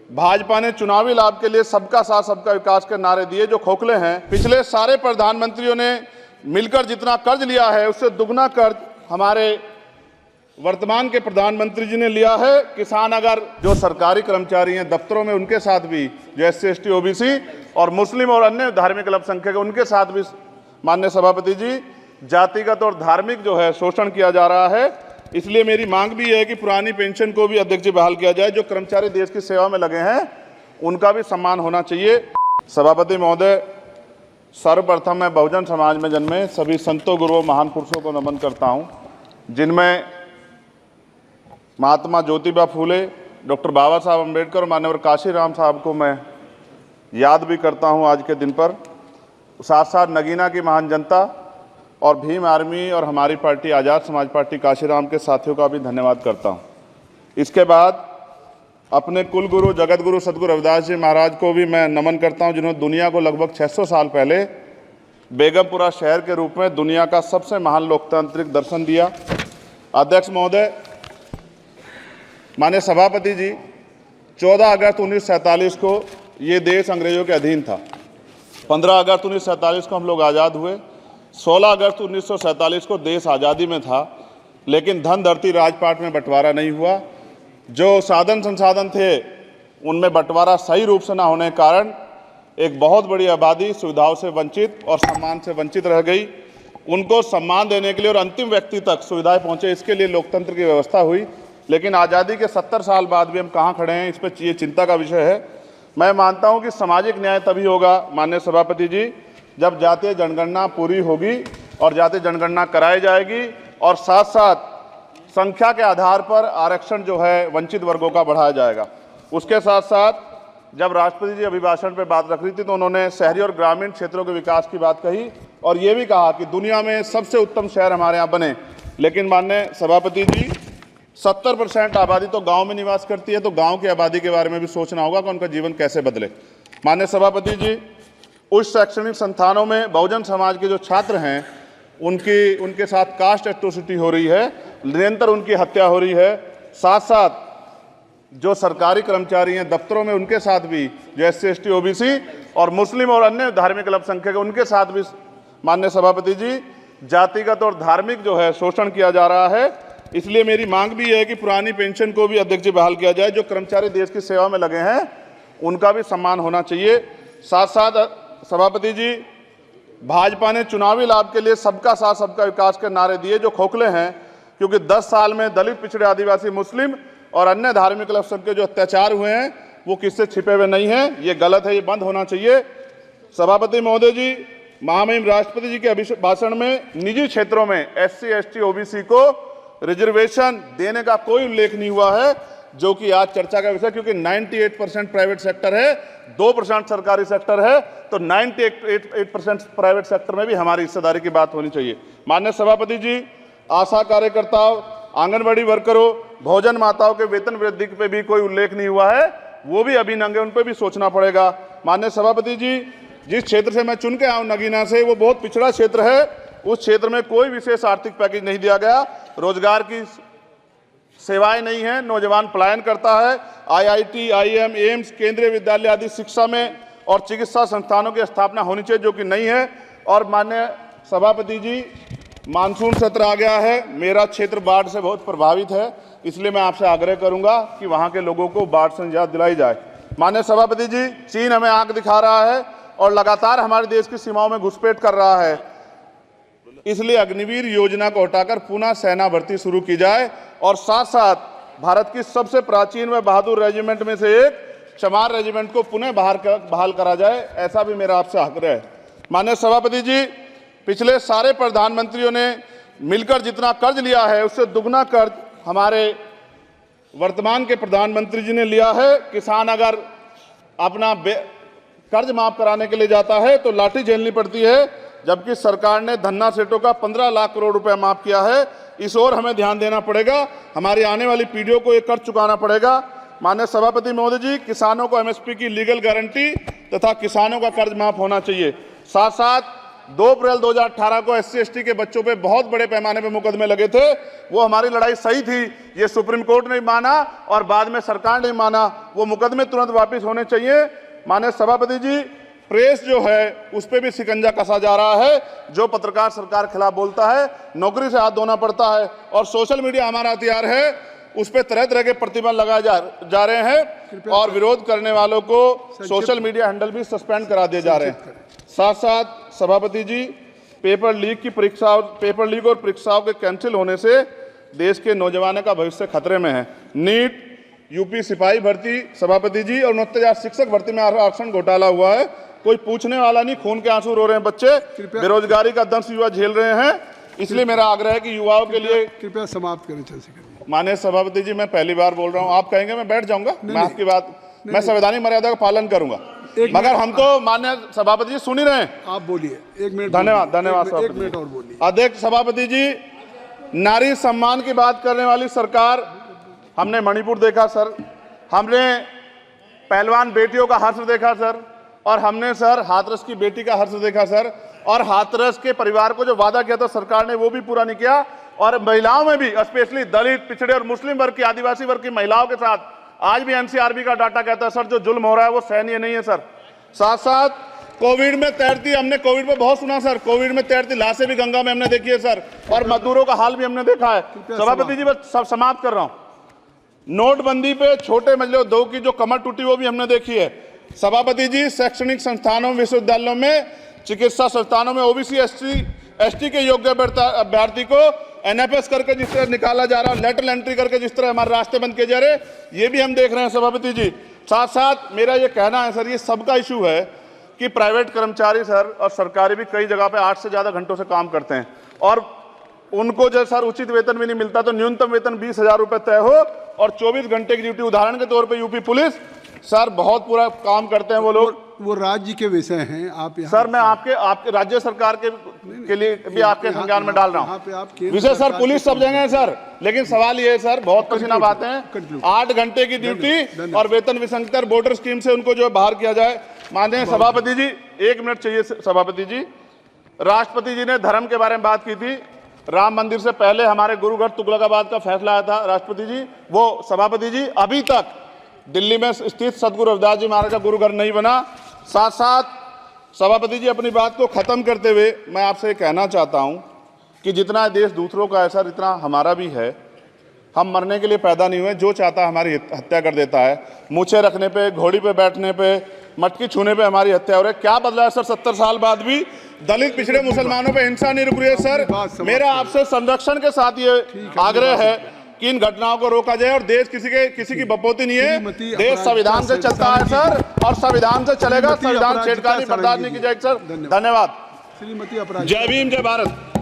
भाजपा ने चुनावी लाभ के लिए सबका साथ सबका विकास के नारे दिए जो खोखले हैं। पिछले सारे प्रधानमंत्रियों ने मिलकर जितना कर्ज लिया है उससे दुगना कर्ज हमारे वर्तमान के प्रधानमंत्री जी ने लिया है। किसान अगर जो सरकारी कर्मचारी हैं दफ्तरों में उनके साथ भी, जो SC ST OBC और मुस्लिम और अन्य धार्मिक अल्पसंख्यक उनके साथ भी माननीय सभापति जी जातिगत और धार्मिक जो है शोषण किया जा रहा है। इसलिए मेरी मांग भी है कि पुरानी पेंशन को भी अध्यक्ष जी बहाल किया जाए। जो कर्मचारी देश की सेवा में लगे हैं उनका भी सम्मान होना चाहिए। सभापति महोदय, सर्वप्रथम मैं बहुजन समाज में जन्मे सभी संतों गुरुओं महान पुरुषों को नमन करता हूं, जिनमें महात्मा ज्योतिबा फूले, डॉक्टर बाबा साहब अम्बेडकर और मान्यवर काशीराम साहब को मैं याद भी करता हूं आज के दिन पर। साथ साथ नगीना की महान जनता और भीम आर्मी और हमारी पार्टी आज़ाद समाज पार्टी काशीराम के साथियों का भी धन्यवाद करता हूं। इसके बाद अपने कुल गुरु जगत गुरु सदगुरु रविदास जी महाराज को भी मैं नमन करता हूं, जिन्होंने दुनिया को लगभग 600 साल पहले बेगमपुरा शहर के रूप में दुनिया का सबसे महान लोकतांत्रिक दर्शन दिया। अध्यक्ष महोदय, माननीय सभापति जी, 14 अगस्त 1947 को ये देश अंग्रेजों के अधीन था। 15 अगस्त 1947 को हम लोग आज़ाद हुए। 16 अगस्त 1947 को देश आज़ादी में था, लेकिन धन धरती राजपाट में बंटवारा नहीं हुआ। जो साधन संसाधन थे उनमें बंटवारा सही रूप से न होने के कारण एक बहुत बड़ी आबादी सुविधाओं से वंचित और सम्मान से वंचित रह गई। उनको सम्मान देने के लिए और अंतिम व्यक्ति तक सुविधाएं पहुंचे, इसके लिए लोकतंत्र की व्यवस्था हुई। लेकिन आज़ादी के 70 साल बाद भी हम कहाँ खड़े हैं, इस पर ये चिंता का विषय है। मैं मानता हूं कि सामाजिक न्याय तभी होगा माननीय सभापति जी, जब जातीय जनगणना पूरी होगी और जातीय जनगणना कराई जाएगी और साथ साथ संख्या के आधार पर आरक्षण जो है वंचित वर्गों का बढ़ाया जाएगा। उसके साथ साथ जब राष्ट्रपति जी अभिभाषण पर बात रख रही थी तो उन्होंने शहरी और ग्रामीण क्षेत्रों के विकास की बात कही और ये भी कहा कि दुनिया में सबसे उत्तम शहर हमारे यहाँ बने। लेकिन माननीय सभापति जी, 70% आबादी तो गांव में निवास करती है, तो गांव की आबादी के बारे में भी सोचना होगा कि उनका जीवन कैसे बदले। माननीय सभापति जी, उच्च शैक्षणिक संस्थानों में बहुजन समाज के जो छात्र हैं उनके साथ कास्ट एट्रोसिटी हो रही है, निरंतर उनकी हत्या हो रही है। साथ साथ जो सरकारी कर्मचारी हैं दफ्तरों में उनके साथ भी, जो SC ST OBC और मुस्लिम और अन्य धार्मिक अल्पसंख्यक उनके साथ भी माननीय सभापति जी जातिगत और धार्मिक जो है शोषण किया जा रहा है। इसलिए मेरी मांग भी है कि पुरानी पेंशन को भी अध्यक्ष जी बहाल किया जाए। जो कर्मचारी देश की सेवा में लगे हैं उनका भी सम्मान होना चाहिए। साथ साथ सभापति जी, भाजपा ने चुनावी लाभ के लिए सबका साथ सबका विकास के नारे दिए जो खोखले हैं, क्योंकि 10 साल में दलित, पिछड़े, आदिवासी, मुस्लिम और अन्य धार्मिक अल्पसंख्यक जो अत्याचार हुए हैं वो किससे छिपे हुए नहीं हैं। ये गलत है, ये बंद होना चाहिए। सभापति महोदय जी, महामहिम राष्ट्रपति जी के अभिभाषण में निजी क्षेत्रों में SC ST OBC को रिजर्वेशन देने का कोई उल्लेख नहीं हुआ है, जो कि आज चर्चा का विषय, क्योंकि 98% प्राइवेट सेक्टर है, 2% सरकारी सेक्टर है, तो 98% प्राइवेट सेक्टर में भी हमारी हिस्सेदारी की बात होनी चाहिए। माननीय सभापति जी, आशा कार्यकर्ताओं, आंगनबाड़ी वर्करों, भोजन माताओं के वेतन वृद्धि पे भी कोई उल्लेख नहीं हुआ है, वो भी अभी नंगे, उन पर भी सोचना पड़ेगा। माननीय सभापति जी, जिस क्षेत्र से मैं चुन के आऊँ नगीना से, वो बहुत पिछड़ा क्षेत्र है। उस क्षेत्र में कोई विशेष आर्थिक पैकेज नहीं दिया गया, रोजगार की सेवाएं नहीं है, नौजवान पलायन करता है। IIT, IIM, एम्स, केंद्रीय विद्यालय आदि शिक्षा में और चिकित्सा संस्थानों की स्थापना होनी चाहिए, जो कि नहीं है। और माननीय सभापति जी, मानसून सत्र आ गया है, मेरा क्षेत्र बाढ़ से बहुत प्रभावित है, इसलिए मैं आपसे आग्रह करूंगा कि वहां के लोगों को बाढ़ से निजात दिलाई जाए। माननीय सभापति जी, चीन हमें आंख दिखा रहा है और लगातार हमारे देश की सीमाओं में घुसपैठ कर रहा है, इसलिए अग्निवीर योजना को हटाकर पुनः सेना भर्ती शुरू की जाए और साथ साथ भारत की सबसे प्राचीन व बहादुर रेजिमेंट में से एक चमार रेजिमेंट को पुनः बहाल करा जाए, ऐसा भी मेरा आपसे आग्रह है। माननीय सभापति जी, पिछले सारे प्रधानमंत्रियों ने मिलकर जितना कर्ज लिया है उससे दुगना कर्ज हमारे वर्तमान के प्रधानमंत्री जी ने लिया है। किसान अगर अपना कर्ज माफ कराने के लिए जाता है तो लाठी झेलनी पड़ती है, जबकि सरकार ने धन्ना सेठों का 15 लाख करोड़ रुपया माफ किया है। इस ओर हमें ध्यान देना पड़ेगा, हमारी आने वाली पीढ़ियों को ये कर्ज चुकाना पड़ेगा। माननीय सभापति महोदय जी, किसानों को MSP की लीगल गारंटी तथा किसानों का कर्ज माफ होना चाहिए। साथ साथ 2 अप्रैल 2018 को SC/ST के बच्चों पे बहुत बड़े पैमाने पे मुकदमे लगे थे। वो हमारी लड़ाई सही थी, ये सुप्रीम कोर्ट ने माना और बाद में सरकार ने माना। वो मुकदमे तुरंत वापस होने चाहिए। माननीय सभापति जी, प्रेस जो है उस पर भी शिकंजा कसा जा रहा है। जो पत्रकार सरकार के खिलाफ बोलता है, नौकरी से हाथ धोना पड़ता है। और सोशल मीडिया हमारा हथियार है, उस पर तरह तरह के प्रतिबंध लगाए जा रहे हैं और विरोध करने वालों को सोशल मीडिया हैंडल भी सस्पेंड करा दिए जा रहे हैं। साथ साथ सभापति जी, पेपर लीक और परीक्षाओं के कैंसिल होने से देश के नौजवानों का भविष्य खतरे में है। नीट, यूपी सिपाही भर्ती सभापति जी और 69,000 शिक्षक भर्ती में आरक्षण घोटाला हुआ है। कोई पूछने वाला नहीं, खून के आंसू रो रहे हैं बच्चे, बेरोजगारी का दंश युवा झेल रहे हैं। इसलिए मेरा आग्रह है कि युवाओं के लिए कृपया समाप्त करें चंद्रशेखर। माननीय सभापति जी, मैं पहली बार बोल रहा हूं, आप कहेंगे मैं बैठ जाऊंगा, मैं आपकी बात, मैं संवैधानिक मर्यादा का पालन करूंगा, मगर हम तो माननीय सभापति जी सुन ही रहे हैं। आप बोलिए, 1 मिनट। धन्यवाद। 1 मिनट और बोलिए। अध्यक्ष सभापति जी, नारी सम्मान की बात करने वाली सरकार, हमने मणिपुर देखा सर, हमने पहलवान बेटियों का हर्ष देखा सर, और हमने सर हाथरस की बेटी का हर्ष देखा सर, और हाथरस के परिवार को जो वादा किया था सरकार ने वो भी पूरा नहीं किया। और महिलाओं में भी, स्पेशली दलित, पिछड़े और मुस्लिम वर्ग की, आदिवासी वर्ग की महिलाओं के साथ आज भी NCRB का डाटा कहता है सर जो जुल्म हो रहा है वो सहनीय नहीं है सर। साथ साथ कोविड में तैरती, हमने कोविड में बहुत सुना सर, कोविड में तैरती लाशें भी गंगा में हमने देखी है सर, और मजदूरों का हाल भी हमने देखा है। सभापति जी, बस सब समाप्त कर रहा हूं। नोटबंदी पे छोटे मजले उद्योग की जो कमर टूटी वो भी हमने देखी है। सभापति जी, शैक्षणिक संस्थानों, विश्वविद्यालयों में, चिकित्सा संस्थानों में OBC ST के योग्य अभ्यर्थी को NFS करके जिस तरह निकाला जा रहा है, लेटरल एंट्री करके जिस तरह हमारे रास्ते बंद किए जा रहे, ये भी हम देख रहे हैं सभापति जी। साथ साथ मेरा ये कहना है सर, ये सबका इशू है कि प्राइवेट कर्मचारी सर और सरकारी भी कई जगह पे 8 से ज़्यादा घंटों से काम करते हैं और उनको जो सर उचित वेतन भी नहीं मिलता। तो न्यूनतम वेतन 20,000 रुपये तय हो और 24 घंटे की ड्यूटी। उदाहरण के तौर पे यूपी पुलिस सर बहुत पूरा काम करते हैं वो लोग। वो राज्य के विषय हैं, आप सर मैं आपके राज्य सरकार के लिए भी आपके संज्ञान में डाल रहा हूँ विषय सर। पुलिस सब जगह है सर, लेकिन सवाल ये है सर, बहुत पसीना बातें हैं, 8 घंटे की ड्यूटी और वेतन विसंगति, बॉर्डर स्कीम से उनको जो बाहर किया जाए। माननीय सभापति जी, 1 मिनट चाहिए सभापति जी। राष्ट्रपति जी ने धर्म के बारे में बात की थी। राम मंदिर से पहले हमारे गुरुघर तुगलकाबाद का फैसला आया था राष्ट्रपति जी, वो सभापति जी अभी तक दिल्ली में स्थित सदगुरु रविदास जी महाराज का गुरुघर नहीं बना। साथ साथ सभापति जी, अपनी बात को खत्म करते हुए मैं आपसे कहना चाहता हूं कि जितना देश दूसरों का है सर, इतना हमारा भी है। हम मरने के लिए पैदा नहीं हुए, जो चाहता है हमारी हत्या कर देता है। मूछें रखने पे, घोड़ी पे बैठने पे, मटकी छूने पे हमारी हत्या हो रही है। क्या बदला है सर 70 साल बाद भी? दलित, पिछड़े, मुसलमानों पे हिंसा नहीं रुक रही है सर। मेरा आपसे संरक्षण के साथ ये आग्रह है कि इन घटनाओं को रोका जाए और देश किसी की बपोती नहीं है। देश संविधान से चलता है सर और संविधान से चलेगा। संविधान छेड़खानी बर्दाश्त नहीं की जाएगी सर। धन्यवाद। श्रीमती अपराजिता। जय भीम, जय भारत।